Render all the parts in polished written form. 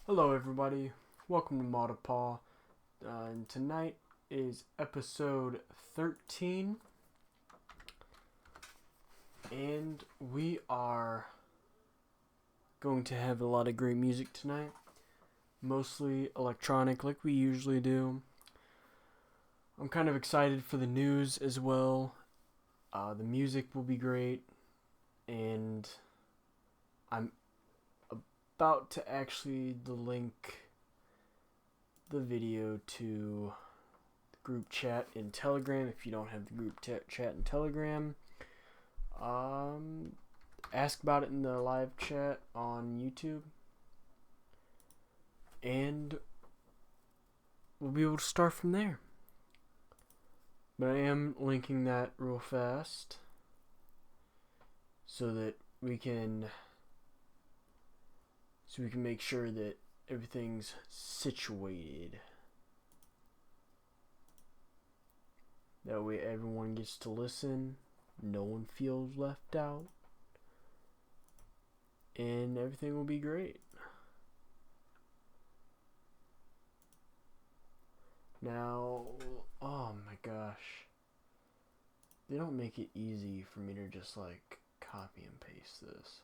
Hello, everybody. Welcome to Maw2Paw. And tonight is episode 13. And we are going to have a lot of great music tonight. Mostly electronic, like we usually do. I'm kind of excited for the news as well. The music will be great. And I'm about to actually link the video to the group chat in Telegram. If you don't have the group chat in Telegram, ask about it in the live chat on YouTube, and we'll be able to start from there. But I am linking that real fast so that we can make sure that everything's situated. That way everyone gets to listen, no one feels left out, and everything will be great. Now, oh my gosh, they don't make it easy for me to just like copy and paste this.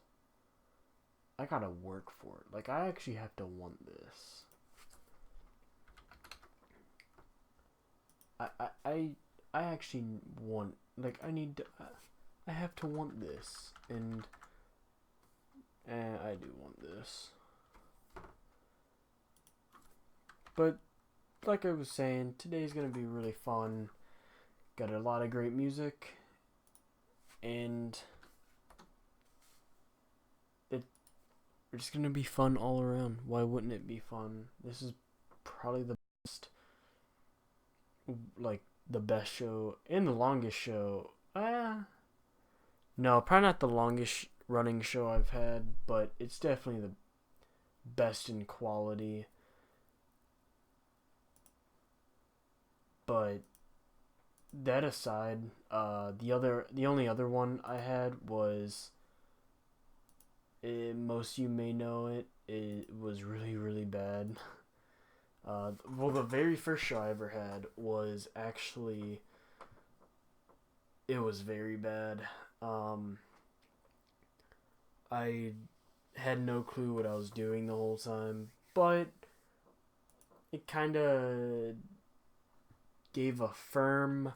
I gotta work for it. Like, I actually have to want this. I actually want, like, I have to want this, and I do want this. But like I was saying, today's gonna be really fun. Got a lot of great music, and it's gonna be fun all around. Why wouldn't it be fun? This is probably the best, like the best show and the longest show. No, probably not the longest running show I've had, but it's definitely the best in quality. But that aside, the only other one I had was, most of you may know it. It was really, really bad. Well, the very first show I ever had was actually, it was very bad. I had no clue what I was doing the whole time, but it kind of gave a firm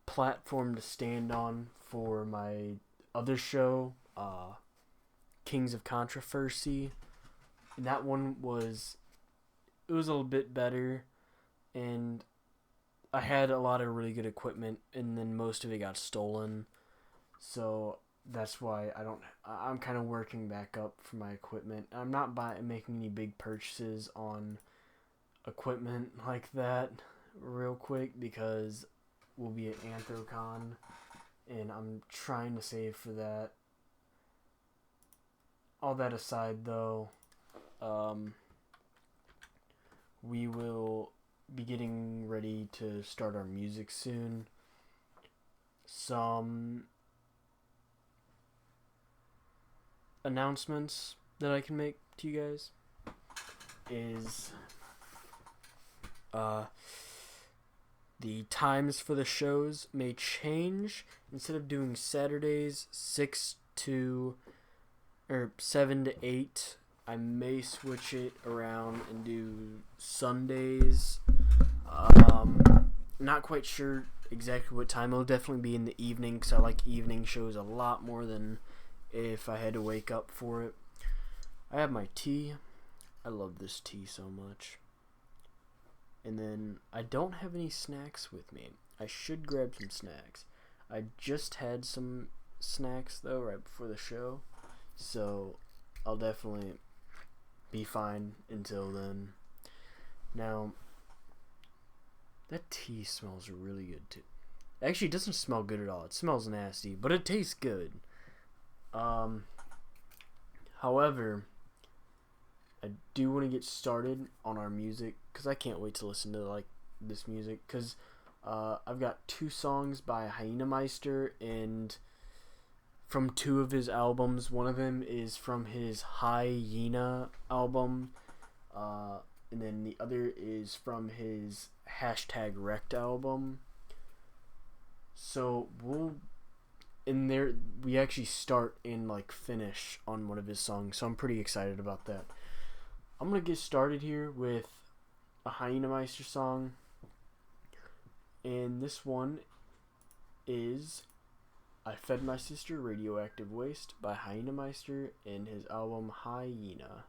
platform to stand on for my other show, Kings of Controversy. And that one was, it was a little bit better, and I had a lot of really good equipment, and then most of it got stolen. So that's why I'm kind of working back up for my equipment. I'm not making any big purchases on equipment like that real quick because we'll be at anthrocon, and I'm trying to save for that. All that aside, though, we will be getting ready to start our music soon. Some announcements that I can make to you guys is the times for the shows may change. Instead of doing Saturdays 7 to 8, I may switch it around and do Sundays. Not quite sure exactly what time. It'll definitely be in the evening because I like evening shows a lot more than if I had to wake up for it. I have my tea. I love this tea so much. And then I don't have any snacks with me. I should grab some snacks. I just had some snacks though right before the show, so I'll definitely be fine until then. Now, that tea smells really good too. Actually, it doesn't smell good at all. It smells nasty, but it tastes good. However, I do want to get started on our music because I can't wait to listen to like this music because I've got 2 songs by Hyena Meister, and from two of his albums. One of them is from his Hyena album, and then the other is from his #Wrecked album. So we actually start and like finish on one of his songs, so I'm pretty excited about that. I'm gonna get started here with a Hyena Meister song, and this one is I Fed My Sister Radioactive Waste by Hyena Meister in his album Hyena.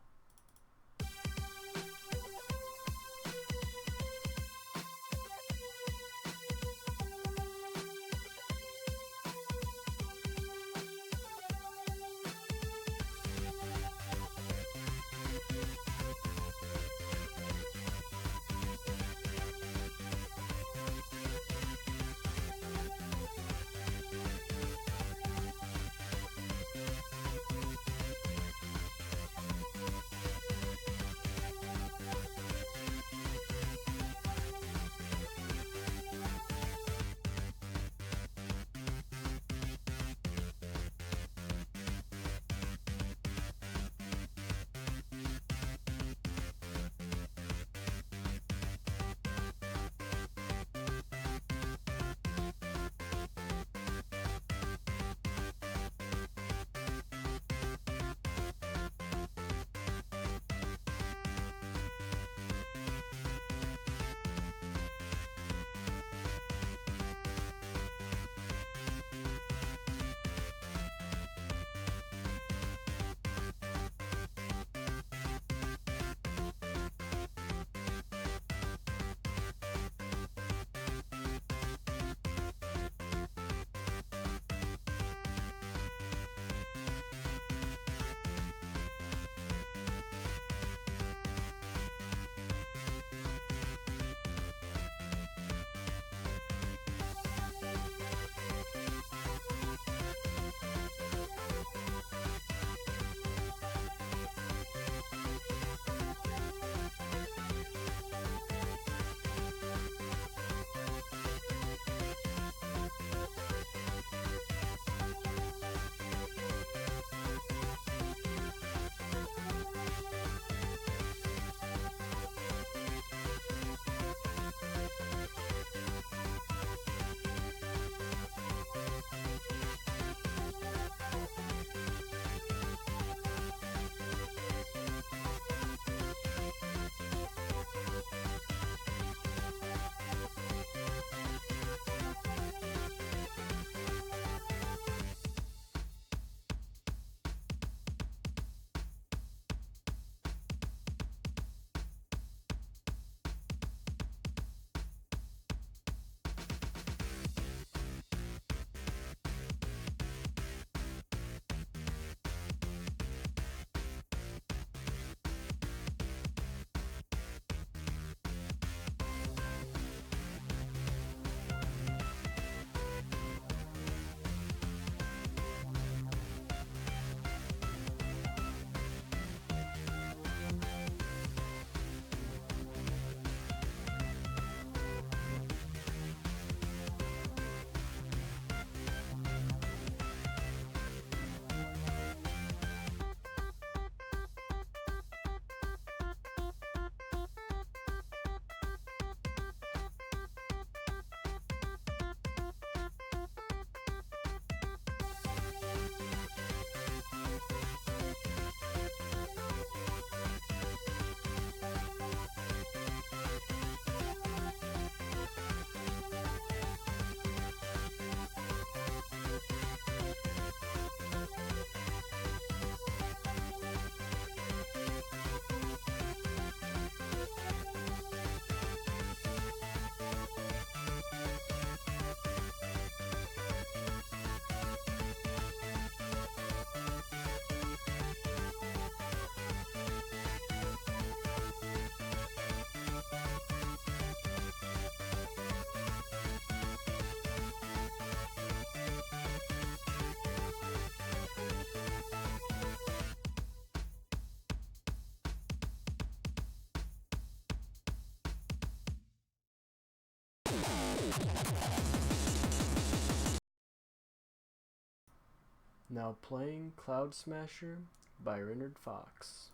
Now playing Cloud Smasher by Renard Fox.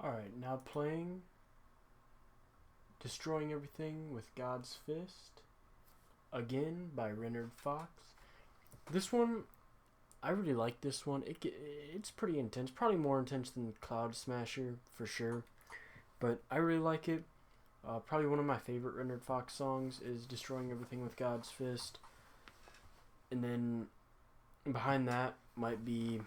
Alright, now playing Destroying Everything with God's Fist, again by Renard Fox. This one, I really like this one. It's pretty intense, probably more intense than Cloud Smasher for sure, but I really like it. Probably one of my favorite Renard Fox songs is Destroying Everything with God's Fist. And then behind that might be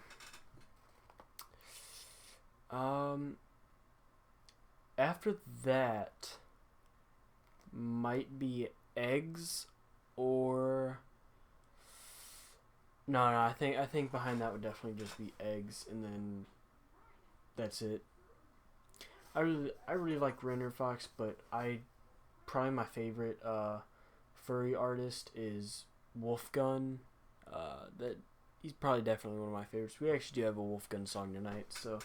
after that might be Eggs, or no, I think behind that would definitely just be Eggs, and then that's it. I really like Renard Fox, but probably my favorite furry artist is Wolfgun. That he's probably definitely one of my favorites. We actually do have a Wolfgun song tonight, so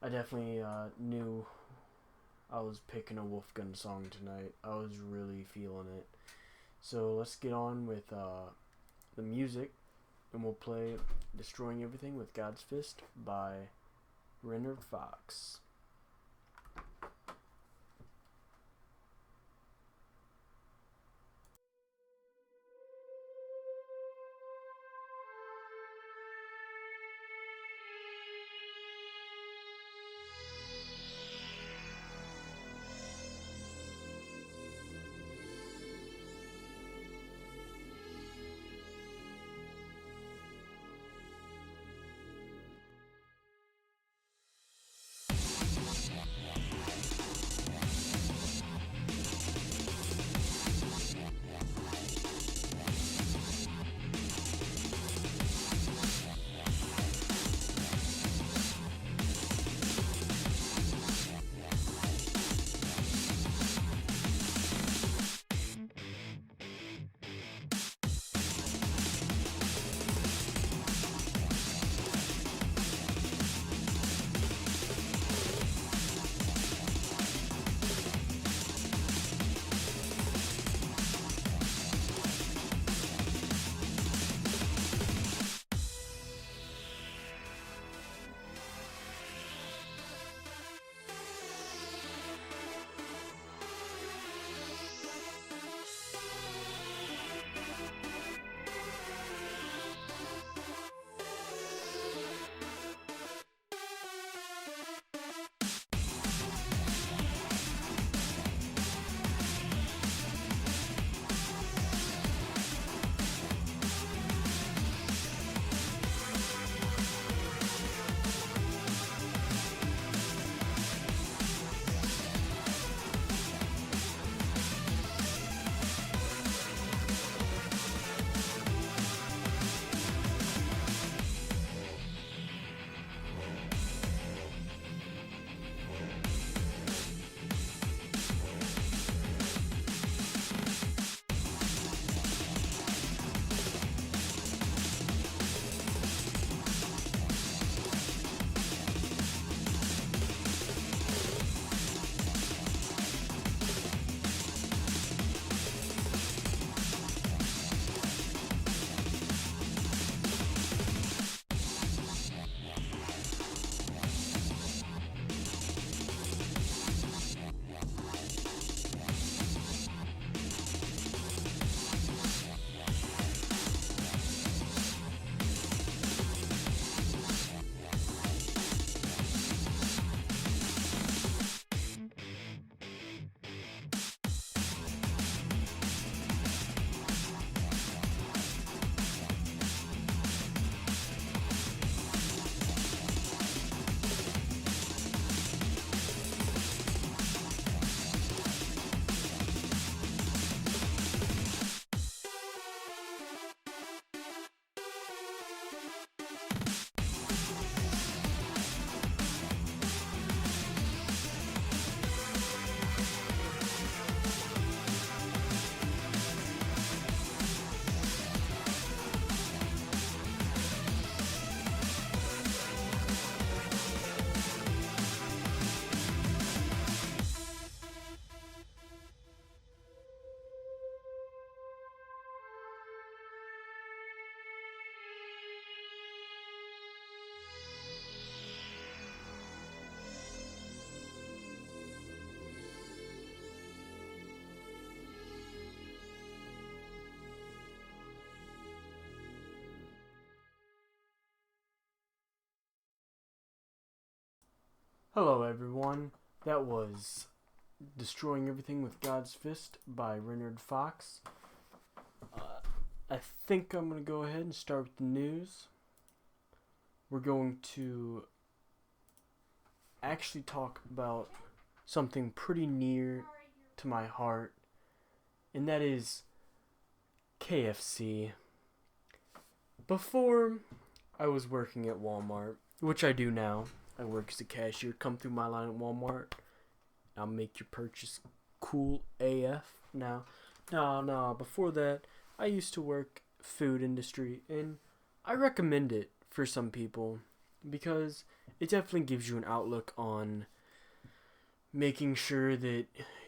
I definitely knew I was picking a Wolfgun song tonight. I was really feeling it. So let's get on with the music, and we'll play Destroying Everything with God's Fist by Renard Fox. Hello, everyone. That was Destroying Everything with God's Fist by Renard Fox. I think I'm going to go ahead and start with the news. We're going to actually talk about something pretty near to my heart, and that is KFC. Before, I was working at Walmart, which I do now. I work as a cashier. Come through my line at Walmart. I'll make your purchase cool AF. No. Before that, I used to work food industry, and I recommend it for some people because it definitely gives you an outlook on making sure that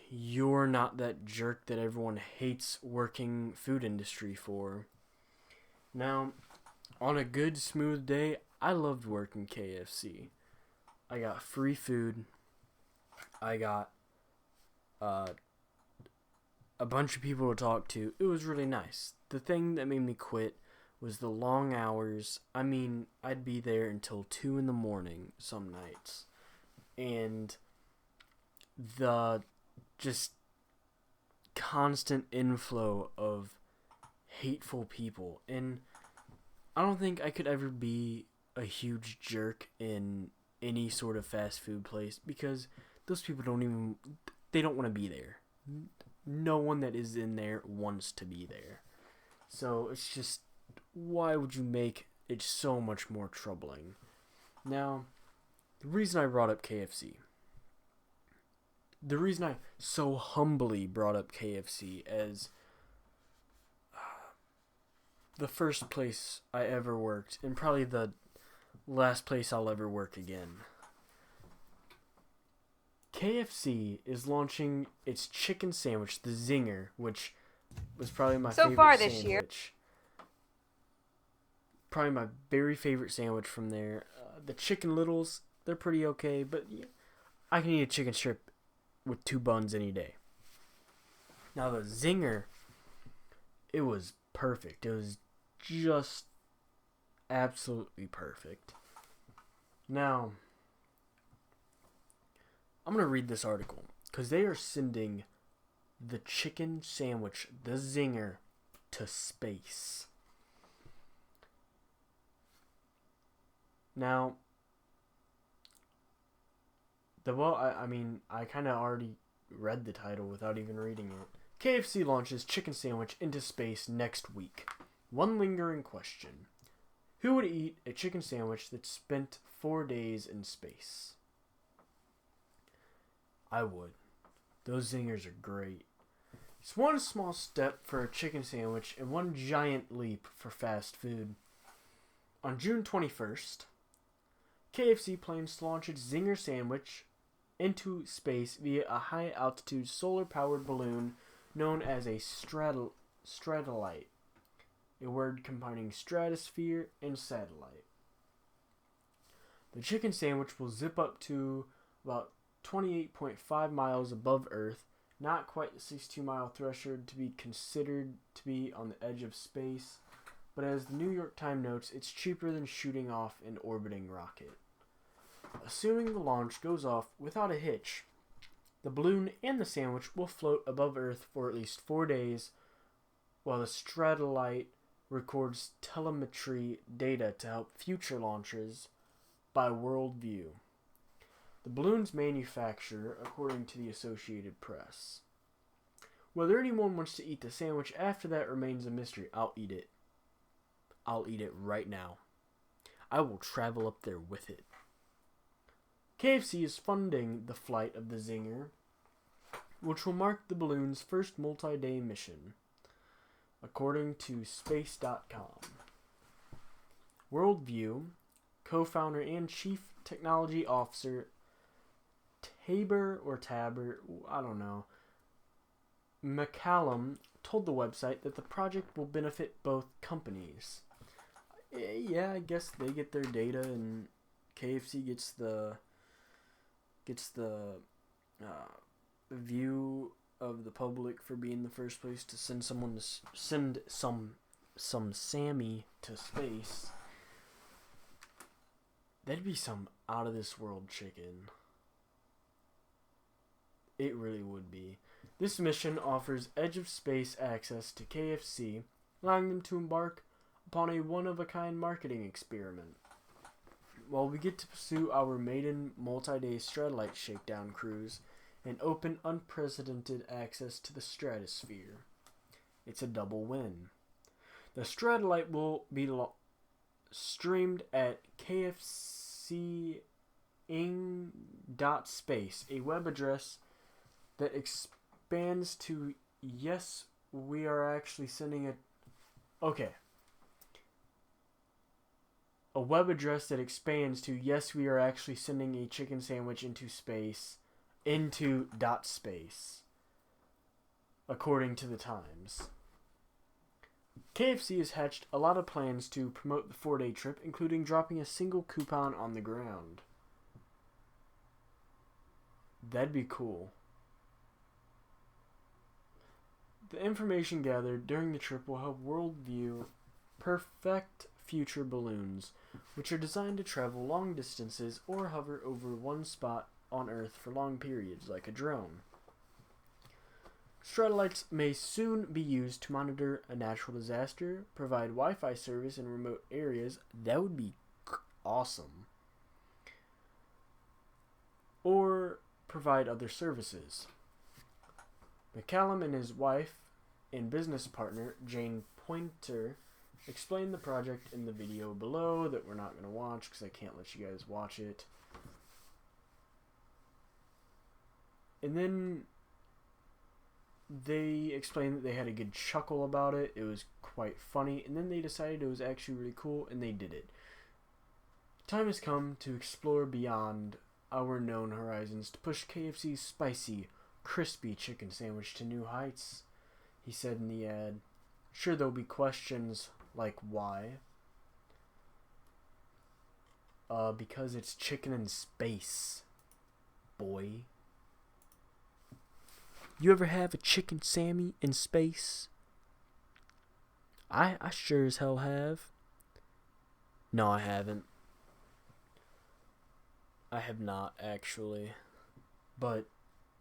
you're not that jerk that everyone hates working food industry for. Now, on a good, smooth day, I loved working KFC. I got free food. I got a bunch of people to talk to. It was really nice. The thing that made me quit was the long hours. I mean, I'd be there until 2 in the morning some nights. And the just constant inflow of hateful people. And I don't think I could ever be a huge jerk in any sort of fast food place because those people don't want to be there. No one that is in there wants to be there. So it's just, why would you make it so much more troubling? Now, the reason I brought up KFC, the reason I so humbly brought up KFC as the first place I ever worked, and probably the last place I'll ever work again. KFC is launching its chicken sandwich, the Zinger, which was probably my favorite far this sandwich. year. Probably my very favorite sandwich from there. The Chicken Littles, they're pretty okay, but yeah, I can eat a chicken strip with 2 buns any day. Now the Zinger, it was perfect. It was just absolutely perfect. Now, I'm going to read this article because they are sending the chicken sandwich, the Zinger, to space. Now, I kind of already read the title without even reading it. KFC launches chicken sandwich into space next week. One lingering question. Who would eat a chicken sandwich that spent 4 days in space? I would. Those Zingers are great. It's one small step for a chicken sandwich and one giant leap for fast food. On June 21st, KFC plans to launch its Zinger sandwich into space via a high-altitude solar-powered balloon known as a stratolite, a word combining stratosphere and satellite. The chicken sandwich will zip up to about 28.5 miles above Earth, not quite the 62-mile threshold to be considered to be on the edge of space, but as the New York Times notes, it's cheaper than shooting off an orbiting rocket. Assuming the launch goes off without a hitch, the balloon and the sandwich will float above Earth for at least 4 days, while the stratolite records telemetry data to help future launches by Worldview, the balloon's manufacturer, according to the Associated Press. Whether anyone wants to eat the sandwich after that remains a mystery. I'll eat it. I'll eat it right now. I will travel up there with it. KFC is funding the flight of the Zinger, which will mark the balloon's first multi-day mission, according to Space.com. Worldview co-founder and chief technology officer Tabor, McCallum told the website that the project will benefit both companies. Yeah, I guess they get their data and KFC gets the view of the public for being the first place to send some Sammy to space. That'd be some out of this world chicken. It really would be. This mission offers edge of space access to KFC, allowing them to embark upon a one-of-a-kind marketing experiment. While we get to pursue our maiden multi-day Stratolite shakedown cruise and open unprecedented access to the stratosphere. It's a double win. The Stratolite will be streamed at kfcing.space, a web address that expands to yes, we are actually sending a... Okay. A web address that expands to yes, we are actually sending a chicken sandwich into space, into .space, according to the Times. KFC has hatched a lot of plans to promote the 4-day trip, including dropping a single coupon on the ground. That'd be cool. The information gathered during the trip will help Worldview perfect future balloons, which are designed to travel long distances or hover over one spot on Earth for long periods, like a drone. Stratolites may soon be used to monitor a natural disaster, provide Wi-Fi service in remote areas. That would be awesome. Or provide other services. McCallum and his wife and business partner, Jane Pointer, explained the project in the video below that we're not going to watch because I can't let you guys watch it. And then they explained that they had a good chuckle about it. It was quite funny. And then they decided it was actually really cool, and they did it. Time has come to explore beyond our known horizons to push KFC's spicy, crispy chicken sandwich to new heights, he said in the ad. Sure, there'll be questions like why. Because it's chicken in space, boy. You ever have a chicken Sammy in space? I sure as hell have. No, I haven't. I have not, actually. But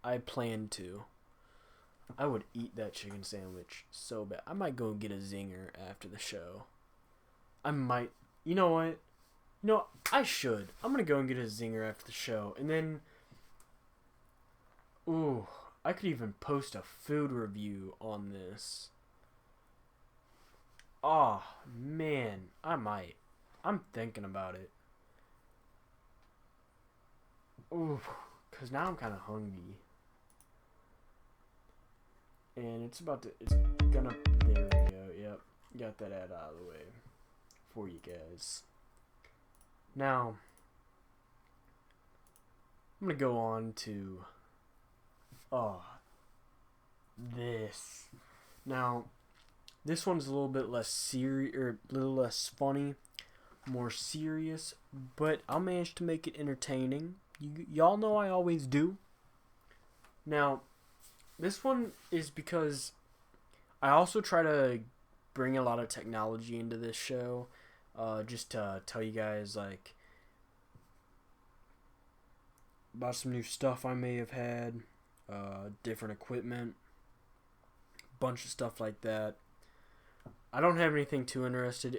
I plan to. I would eat that chicken sandwich so bad. I might go get a zinger after the show. I might. You know what? No, I should. I'm going to go and get a zinger after the show. And then... Ooh, I could even post a food review on this. Oh, man. I might. I'm thinking about it. Ooh, because now I'm kind of hungry. And it's about to... It's gonna... There we go. Yep. Got that ad out of the way for you guys. Now, I'm gonna go on to... this. Now, this one's a little bit less serious, or a little less funny, more serious, but I'll manage to make it entertaining. Y'all know I always do. Now, this one is because I also try to bring a lot of technology into this show, just to tell you guys, like, about some new stuff I may have had, different equipment, bunch of stuff like that. I don't have anything too interesting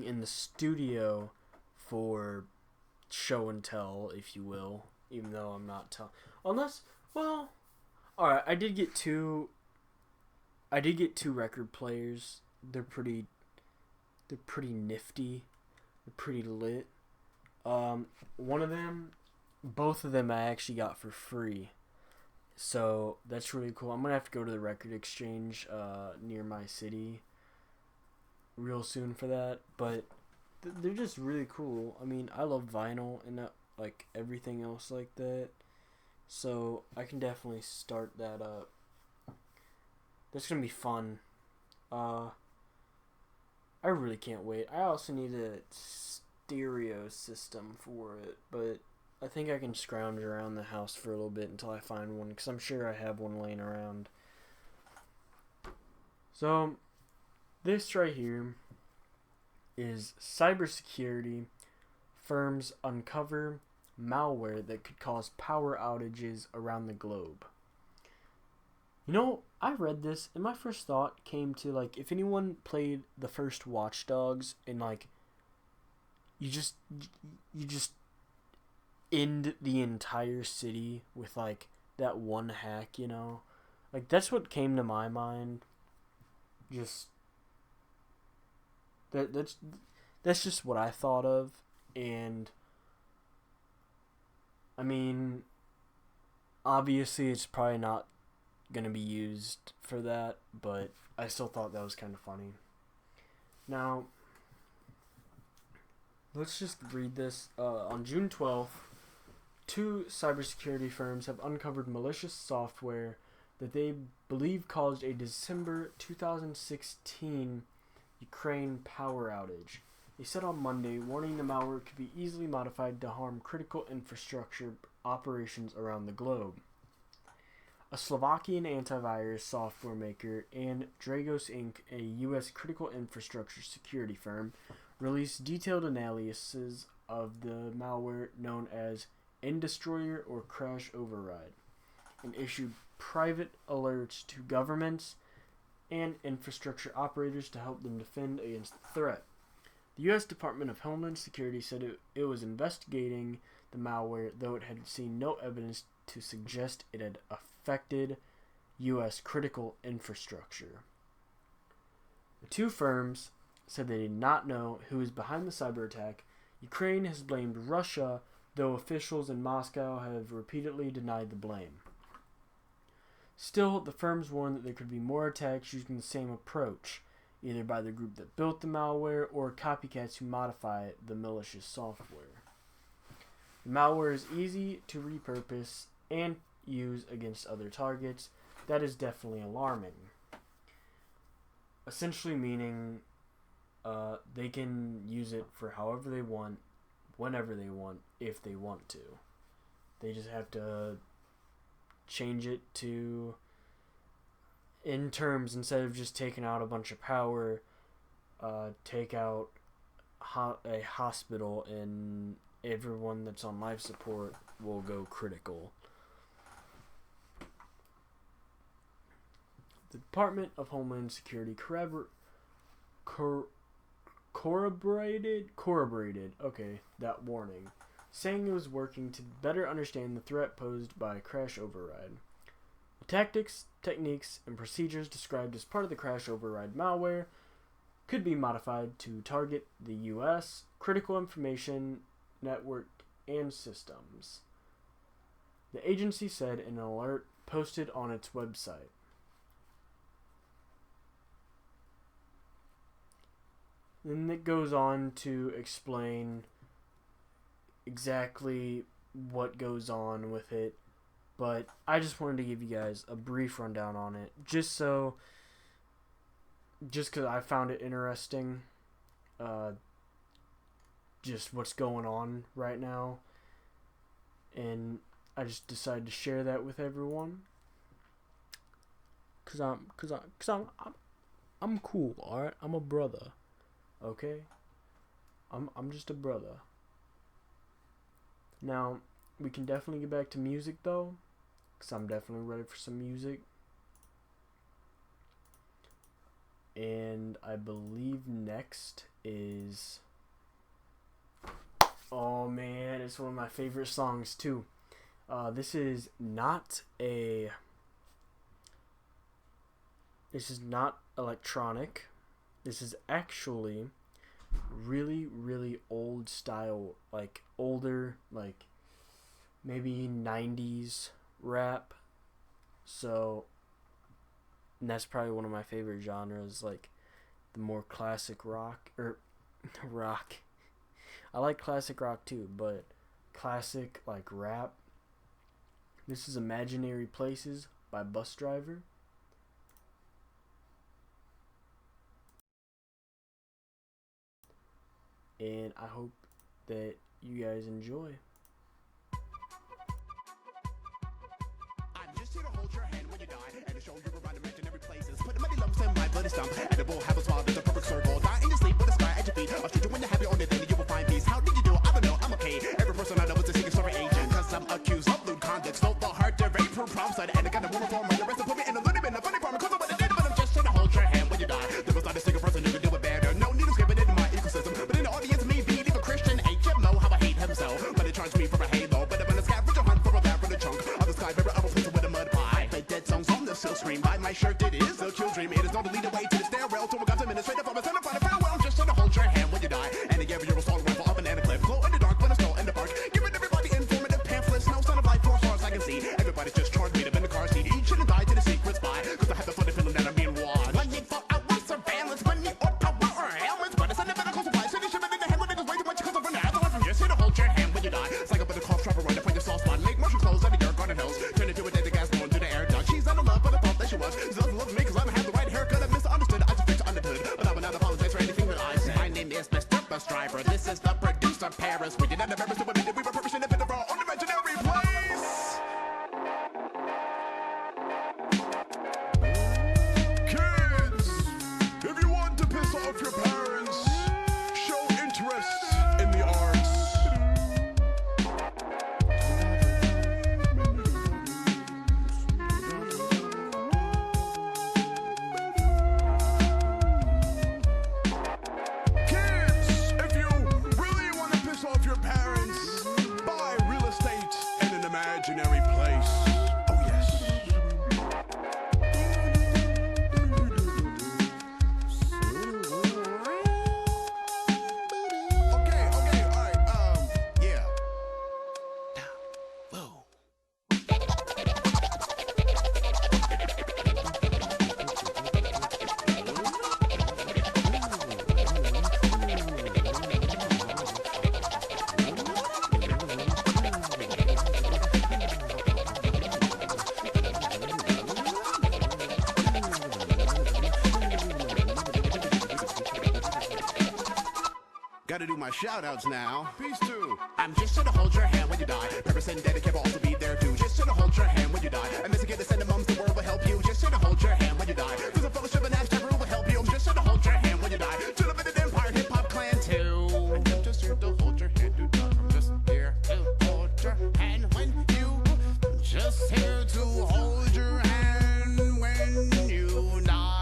in the studio for show and tell, if you will, even though I'm not telling. Unless, well, alright, I did get two record players. They're pretty nifty. They're pretty lit. One of them, both of them I actually got for free. So that's really cool. I'm gonna have to go to the record exchange near my city real soon for that. But they're just really cool. I mean, I love vinyl and like everything else like that. So I can definitely start that up. That's gonna be fun. I really can't wait. I also need a stereo system for it, but I think I can scrounge around the house for a little bit until I find one, because I'm sure I have one laying around. So, this right here is cybersecurity firms uncover malware that could cause power outages around the globe. You know, I read this and my first thought came to, like, if anyone played the first Watch Dogs and, like, you just end the entire city with, like, that one hack, you know? Like, that's what came to my mind. Just that's just what I thought of. And I mean, obviously it's probably not gonna be used for that, but I still thought that was kind of funny. Now, let's just read this. On June 12th, 2 cybersecurity firms have uncovered malicious software that they believe caused a December 2016 Ukraine power outage. They said on Monday, warning the malware could be easily modified to harm critical infrastructure operations around the globe. A Slovakian antivirus software maker and Dragos Inc., a U.S. critical infrastructure security firm, released detailed analyses of the malware known as N-Destroyer or Crash Override, and issued private alerts to governments and infrastructure operators to help them defend against the threat. The U.S. Department of Homeland Security said it was investigating the malware, though it had seen no evidence to suggest it had affected U.S. critical infrastructure. The 2 firms said they did not know who was behind the cyber attack. Ukraine has blamed Russia, though officials in Moscow have repeatedly denied the blame. Still, the firms warned that there could be more attacks using the same approach, either by the group that built the malware or copycats who modify the malicious software. The malware is easy to repurpose and use against other targets. That is definitely alarming. Essentially meaning they can use it for however they want, whenever they want, if they want to. They just have to change it to, in terms, instead of just taking out a bunch of power, take out a hospital and everyone that's on life support will go critical. The Department of Homeland Security corroborated that warning, saying it was working to better understand the threat posed by Crash Override. The tactics, techniques, and procedures described as part of the Crash Override malware could be modified to target the U.S. critical information network and systems, the agency said in an alert posted on its website. Then it goes on to explain exactly what goes on with it, but I just wanted to give you guys a brief rundown on it, just because I found it interesting, just what's going on right now, and I just decided to share that with everyone, cause I'm cool, alright? I'm a brother, okay? I'm just a brother. Now, we can definitely get back to music, though, because I'm definitely ready for some music. And I believe next is... oh, man, it's one of my favorite songs, too. This is not electronic. This is actually really, really old style, like older, like maybe 90s rap. So, and that's probably one of my favorite genres, like the more classic rock, or rock. I like classic rock too, but classic like rap. This is Imaginary Places by Bus Driver. And I hope that you guys enjoy. I'm just here to hold your hand when you die and to show you around imaginary places. Put the many lumps in my bloody stump. Edible, have a smile, there's a perfect circle. Die in your sleep with a sky at your feet. A stranger when you have your own day, then you will find peace. How did you do? I don't know, I'm okay. Every person I know is a secret story. charge me for a halo. But I'm in a scavenger hunt for a lab for the chunk of the sky. Never ever place it with a mud pie. I dead songs on the silk screen. By my shirt, it is a kill dream. It is not to lead the way to the stairwell. To a God's administrative of a center for the farewell. Just to hold your hand when you die. And again, you're a assault rifle of an clip. Glow in the dark when I stroll in the park. Giving everybody informative pamphlets. No son of life, for as far as I can see. Everybody just charged me to bend the car seat. Each shouldn't die to the secret spy. Cause I have the funny feeling that I'm being watched. Money for our surveillance. Money or power or helmets. But it's a medical supply. City shipping in the hand when niggas way too much because of an other one from here. Here to hold your hand when you die. It's like a bit of cough trapper right up on your soft spot. Make motion clothes under your garden hills. Turn into a dead gas going through the air duct. She's out of love, but I thought that she was. She doesn't love me cause I don't have the right haircut. I misunderstood. I just fixed understood. But I will not apologize for anything that I said. My name is Mr. Bus Driver. This is the producer Paris. We did not have ever so admitted we were purposing a bit of our own imaginary place. Kids, if you want to piss off your parents, show interest in the arts. Kids, if you really want to piss off your parents, buy real estate in an imaginary place. Oh yes. Okay, alright, yeah. Whoa. Gotta do my shout-outs now. Peace too. I'm just gonna hold your hand when you die. Purpose and dedicate will also be there too. Just gonna hold your hand when you die. And this again, the sentiments, the world will help you. Just gonna hold your hand when you die. There's a fellowship and abstract rule will help you. I'm just gonna hold your hand when you die. To the bit of empire, hip-hop clan too. I'm just here to hold your hand to die. I'm just here to hold your hand when you. I'm just here to hold your hand when you die.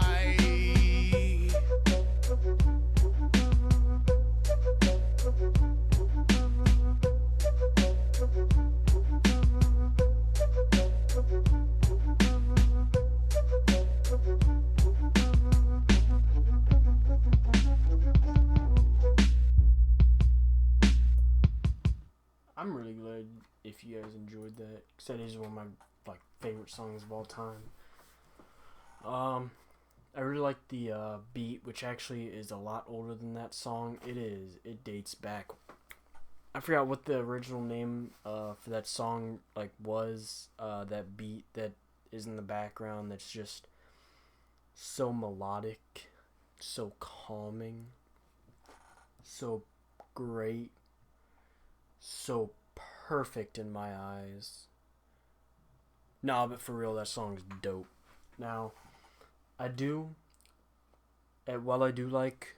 I'm really glad if you guys enjoyed that, because that is one of my favorite songs of all time. I really like the beat, which actually is a lot older than that song. It dates back. I forgot what the original name for that song was. That beat that is in the background that's just so melodic, so calming, so great, so perfect in my eyes. Nah, but for real, that song's dope. Now, while I do like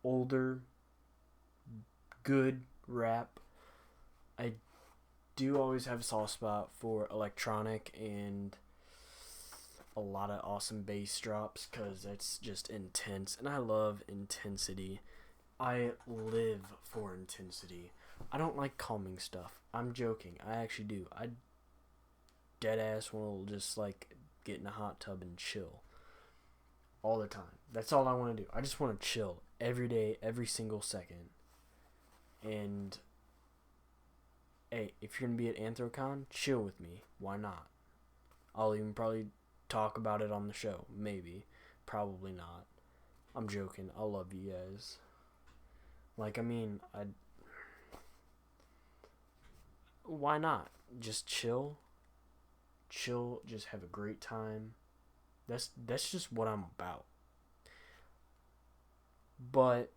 older, good rap, I do always have a soft spot for electronic and a lot of awesome bass drops, because it's just intense, and I love intensity. I live for intensity. I don't like calming stuff. I'm joking. I actually do. I dead ass want to just get in a hot tub and chill all the time. That's all I want to do. I just want to chill every day, every single second. And hey, if you're gonna be at anthrocon, chill with me. Why not? I'll even probably talk about it on the show. Maybe. Probably not. I'm joking. I love you guys. Why not? Just chill. Chill, just have a great time. That's just what I'm about. But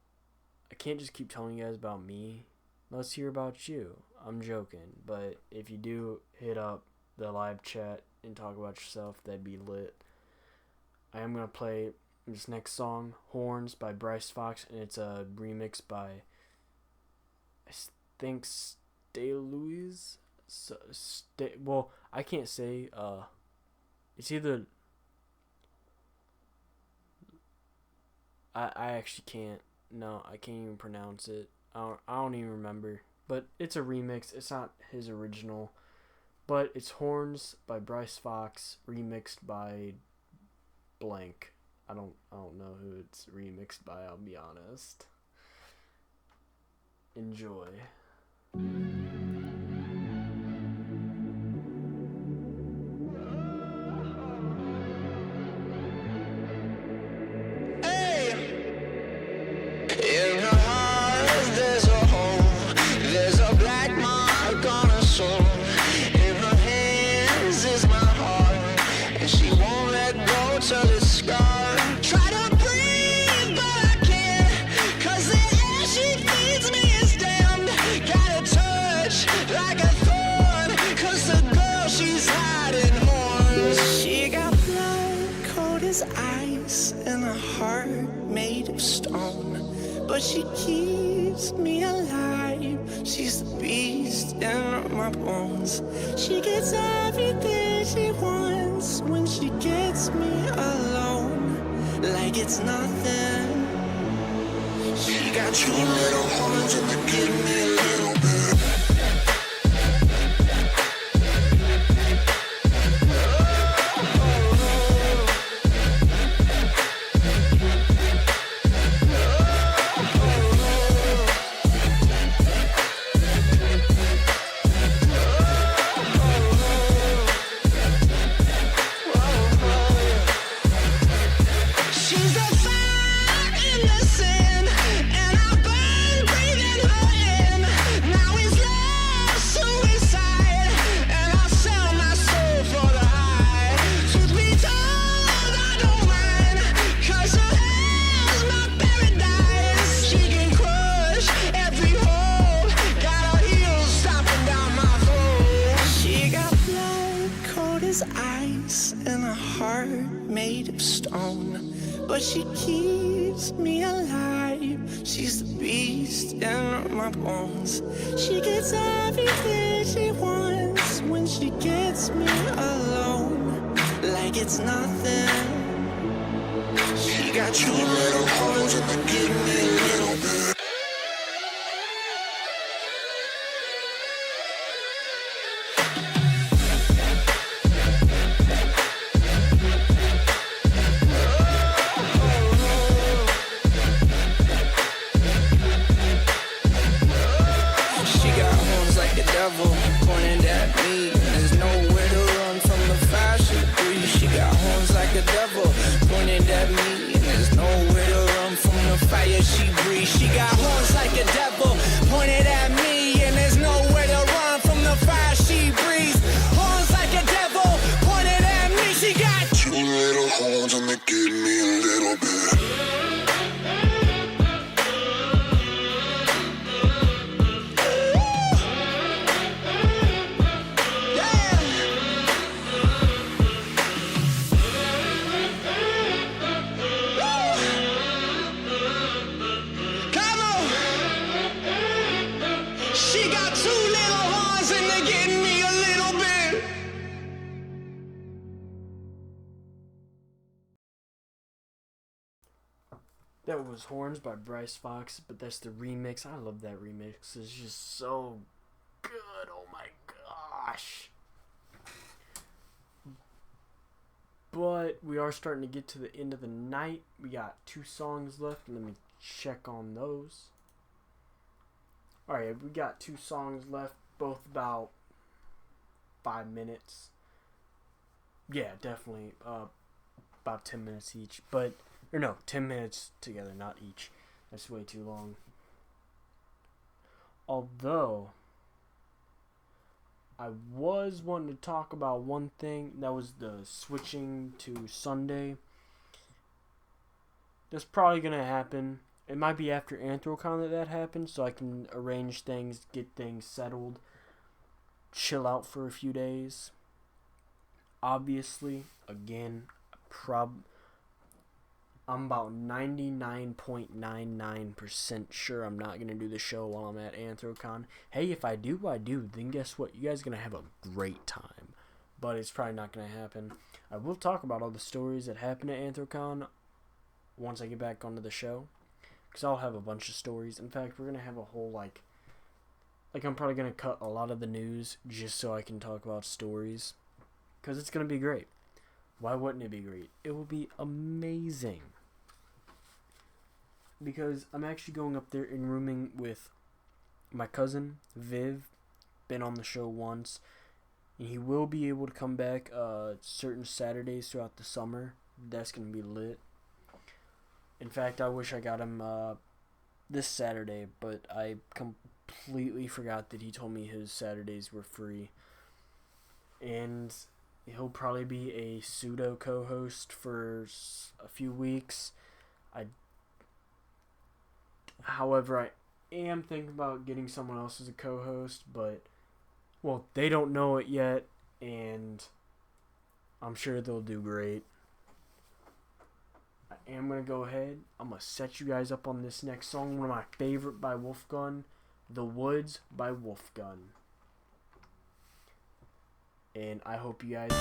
I can't just keep telling you guys about me. Let's hear about you. I'm joking, but if you do hit up the live chat and talk about yourself, that'd be lit. I am gonna play this next song, Horns by Bryce Fox, and it's a remix by, I think, Stay Louise. Well, I can't say. It's either. I actually can't. No, I can't even pronounce it. I don't even remember. but it's a remix. It's not his original, but it's Horns by Bryce Fox, remixed by blank. I don't know who it's remixed by, I'll be honest. Enjoy. In her heart there's a hole, there's a black mark on her soul. In her hands is my heart, and she won't let go till it's scarred. Try to breathe but I can't, 'cause the air she feeds me is damned. Got a touch like a thorn, 'cause the girl she's hiding mourns. She got blood cold as ice and a heart made of stone, but she keeps me alive. She's the beast in my bones. She gets everything she wants when she gets me alone, like it's nothing. She got two little horns and they give me a little bit. Ice and a heart made of stone, but she keeps me alive. She's the beast in my bones. She gets everything she wants when she gets me alone, like it's nothing. She got two little horns and they give me a little bit. Pointed at me, there's nowhere to run from the fire she breathes. She got horns like a devil, pointed at me, and there's nowhere to run from the fire she breathes. She got horns like a devil, pointed at me, and there's nowhere to run from the fire she breathes. Horns like a devil, pointed at me. She got two little horns and they give me a little bit. That was Horns by Bryce Fox, but that's the remix. I love that remix. It's just so good. Oh my gosh. But we are starting to get to the end of the night. We got 2 songs left. Let me check on those. Alright, we got 2 songs left, both about 5 minutes. Yeah, definitely about 10 minutes each. But, or no, 10 minutes together, not each. That's way too long. Although, I was wanting to talk about one thing. That was the switching to Sunday. That's probably going to happen. It might be after anthrocon that happens, so I can arrange things, get things settled, chill out for a few days. Obviously, again, I'm about 99.99% sure I'm not going to do the show while I'm at anthrocon. Hey, if I do, I do. Then guess what? You guys are going to have a great time. But it's probably not going to happen. I will talk about all the stories that happened at anthrocon once I get back onto the show. Because I'll have a bunch of stories. In fact, we're going to have a whole, like Like, I'm probably going to cut a lot of the news just so I can talk about stories. Because it's going to be great. Why wouldn't it be great? It will be amazing. Because I'm actually going up there and rooming with my cousin, Viv. Been on the show once. And he will be able to come back certain Saturdays throughout the summer. That's going to be lit. In fact, I wish I got him this Saturday, but I completely forgot that he told me his Saturdays were free. And he'll probably be a pseudo co-host for a few weeks. However, I am thinking about getting someone else as a co-host, but, well, they don't know it yet, and I'm sure they'll do great. I am going to go ahead. I'm going to set you guys up on this next song, one of my favorite by Wolfgun, The Woods by Wolfgun. And I hope you guys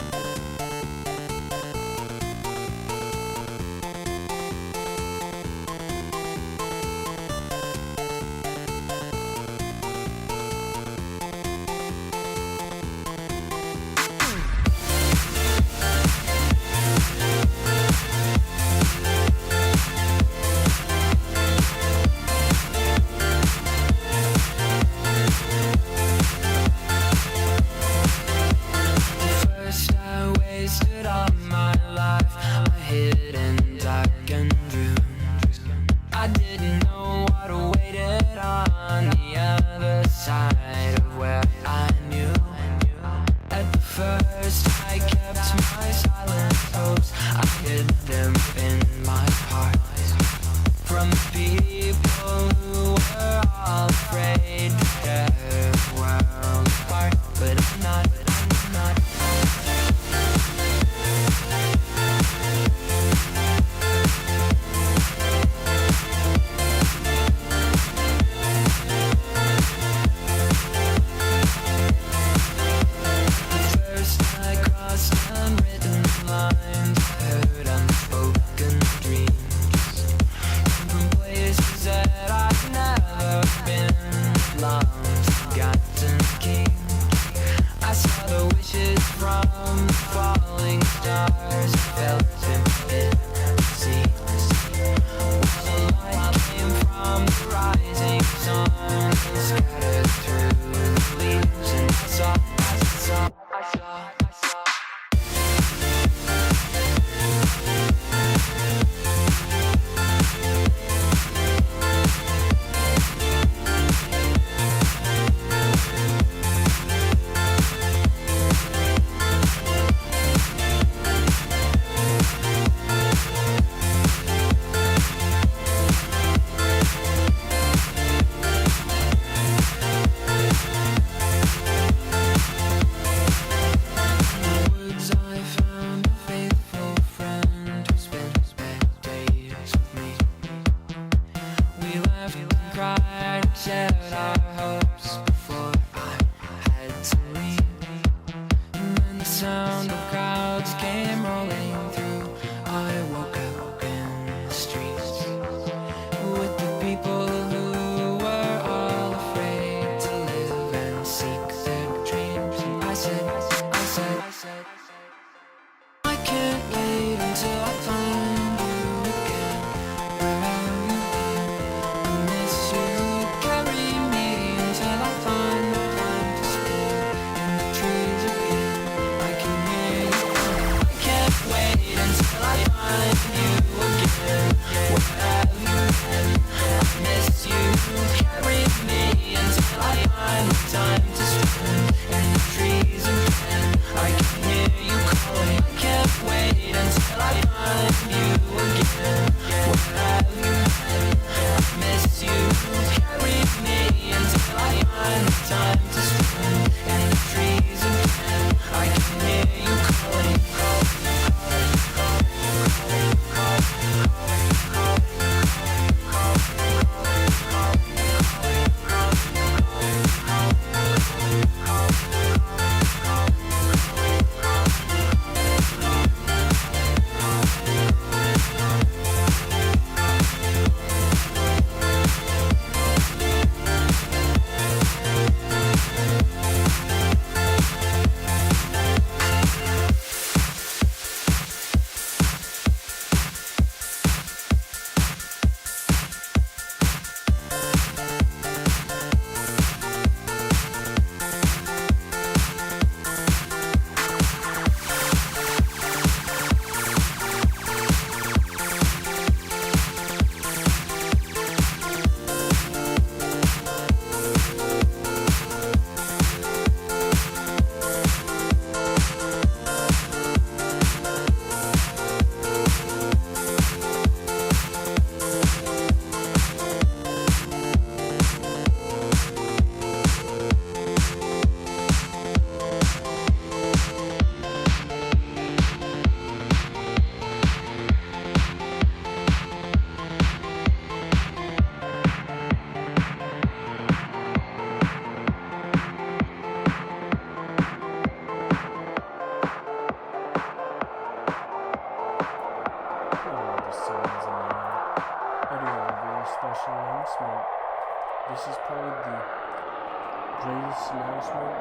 Greatest announcement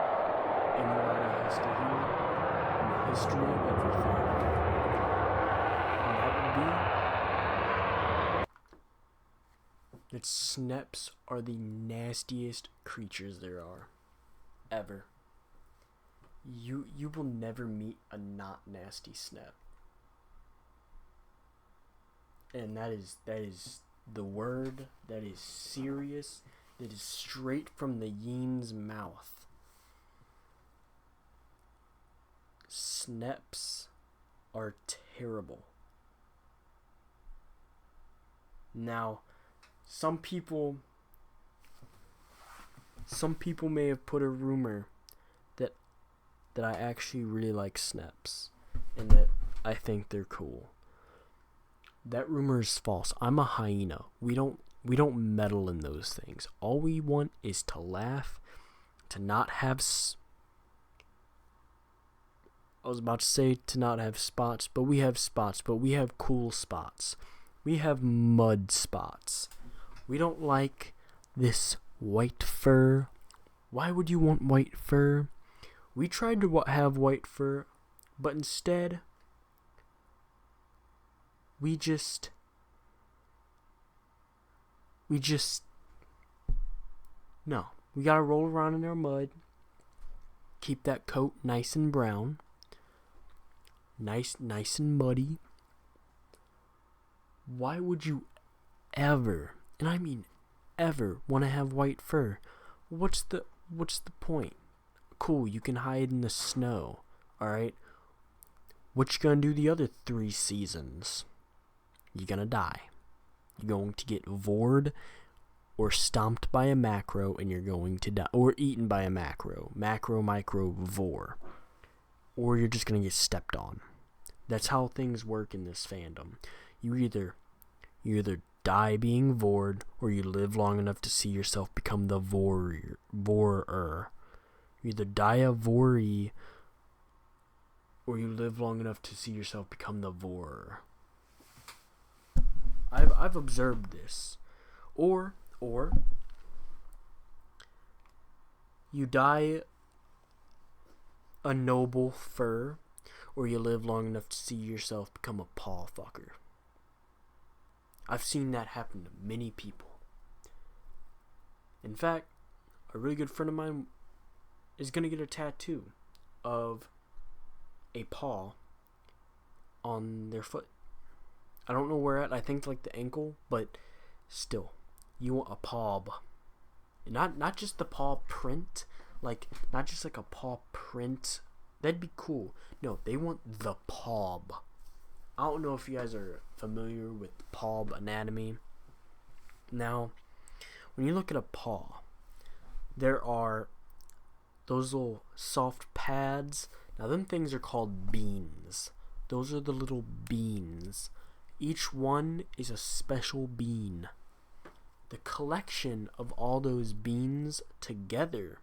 anyone has to hear in the history of everything. And that would be that snaps are the nastiest creatures there are. Ever. You will never meet a not nasty snap. And that is the word, that is serious, that is straight from the yin's mouth. Snaps are terrible. Now, some people may have put a rumor that I actually really like snaps and that I think they're cool. That rumor is false. I'm a hyena. We don't meddle in those things. All we want is to laugh, to not have I was about to say to not have spots, but we have spots, but we have cool spots. We have mud spots. We don't like this white fur. Why would you want white fur? We tried to have white fur, but instead, we just no. We gotta roll around in our mud. Keep that coat nice and brown. Nice and muddy. Why would you ever, and I mean ever, want to have white fur? What's the point? Cool, you can hide in the snow. Alright? What you gonna do the other 3 seasons? You're gonna die. You're going to get vored or stomped by a macro and you're going to die. Or eaten by a macro. Macro, micro, vor. Or you're just gonna get stepped on. That's how things work in this fandom. You either die being vored or you live long enough to see yourself become the vorer. You either die a voree or you live long enough to see yourself become the vorer. I've observed this. Or you die a noble fur, or you live long enough to see yourself become a paw fucker. I've seen that happen to many people. In fact, a really good friend of mine is going to get a tattoo of a paw on their foot. I don't know where at. I think like the ankle, but still, you want a paw. Not just the paw print, like not just like a paw print. That'd be cool. No, they want the paw. I don't know if you guys are familiar with paw anatomy. Now, when you look at a paw, there are those little soft pads. Now, them things are called beans. Those are the little beans. Each one is a special bean. The collection of all those beans together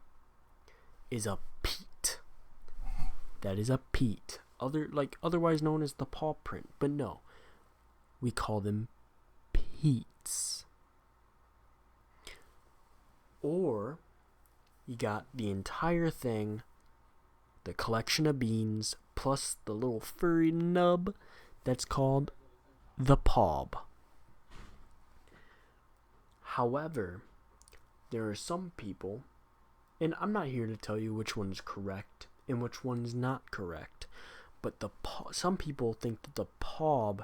is a peat. That is a peat. Otherwise known as the paw print. But no, we call them peats. Or you got the entire thing, the collection of beans, plus the little furry nub that's called the paw. However, there are some people, and I'm not here to tell you which one's correct and which one's not correct, but some people think that the paw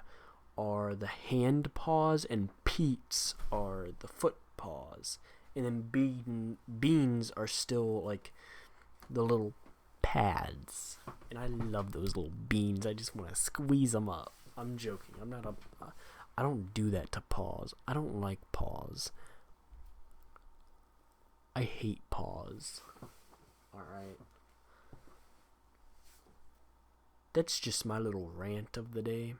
are the hand paws and peats are the foot paws, and then beans are still like the little pads. And I love those little beans. I just want to squeeze them up. I'm joking. I don't do that to paws. I don't like paws. I hate paws. Alright. That's just my little rant of the day.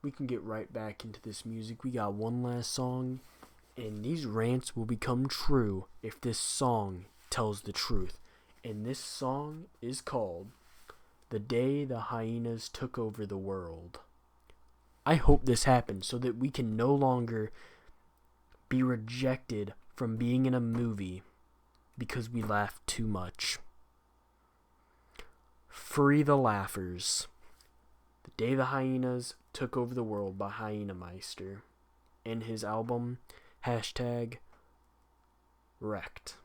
We can get right back into this music. We got one last song, and these rants will become true if this song tells the truth. And this song is called The Day the Hyenas Took Over the World. I hope this happens so that we can no longer be rejected from being in a movie because we laughed too much. Free the Laughers. The Day the Hyenas Took Over the World by Hyena Meister. In his album, #Wrecked.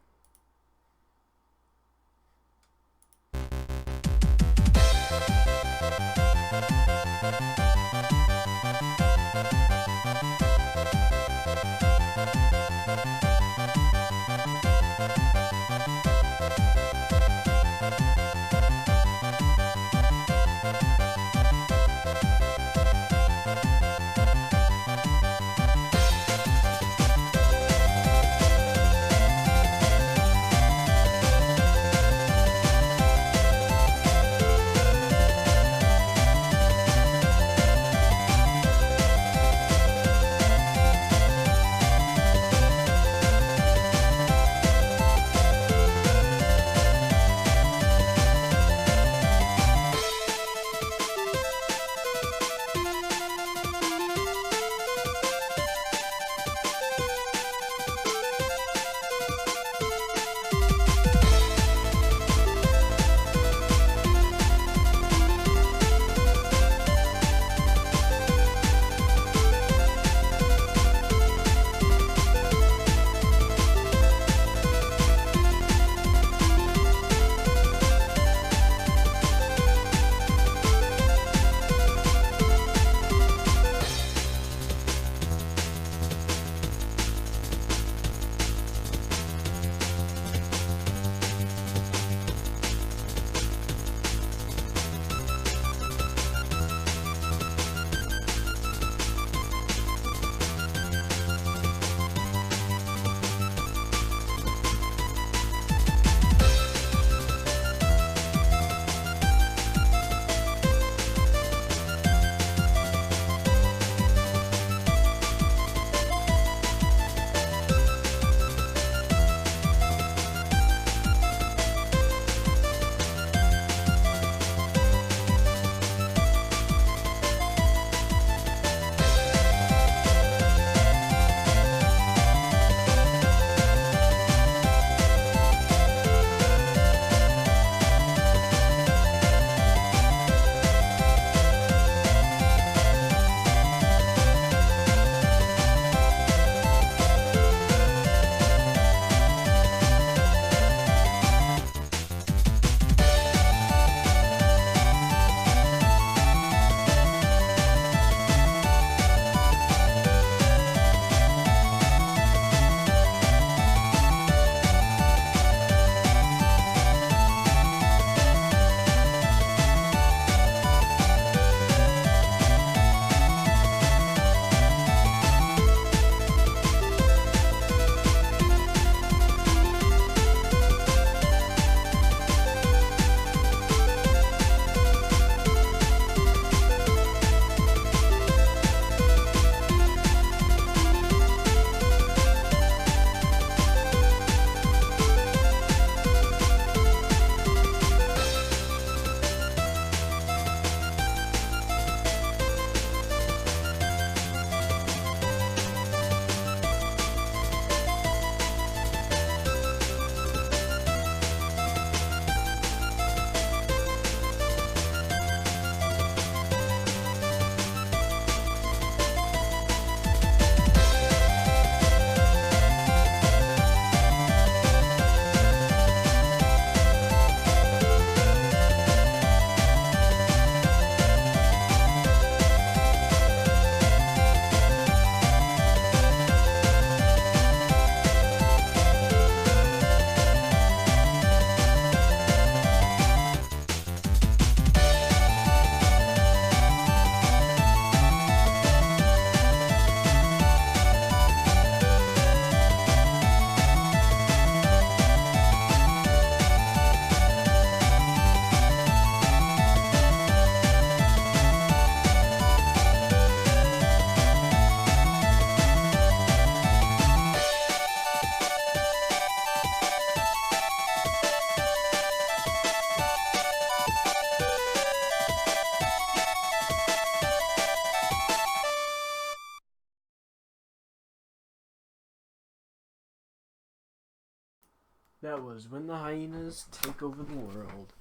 That was When the Hyenas Take Over the World.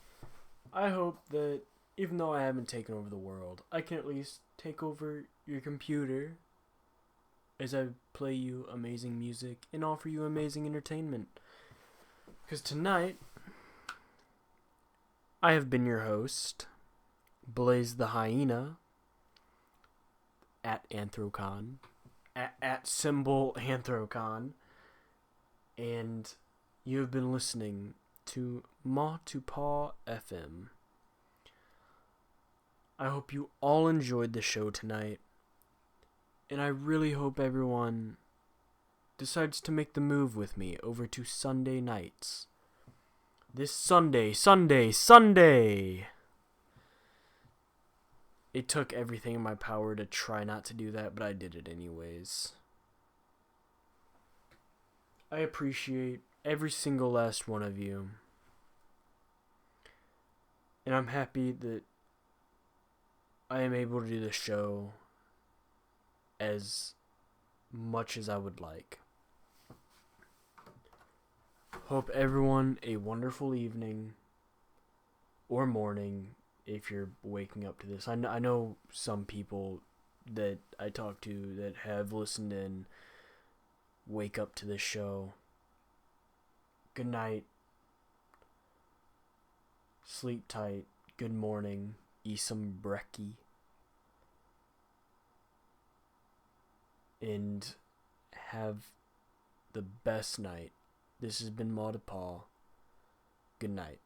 I hope that, even though I haven't taken over the world, I can at least take over your computer as I play you amazing music and offer you amazing entertainment. Because tonight, I have been your host, Blaze the Hyena, at anthrocon, at symbol anthrocon, and you have been listening to Maw2Paw FM. I hope you all enjoyed the show tonight, and I really hope everyone decides to make the move with me over to Sunday nights. This Sunday! It took everything in my power to try not to do that, but I did it anyways. I appreciate every single last one of you. And I'm happy that I am able to do the show as much as I would like. Hope everyone a wonderful evening or morning if you're waking up to this. I know some people that I talk to that have listened in wake up to this show. Good night. Sleep tight. Good morning. Eat some brekkie. And have the best night. This has been Maw2Paw. Good night.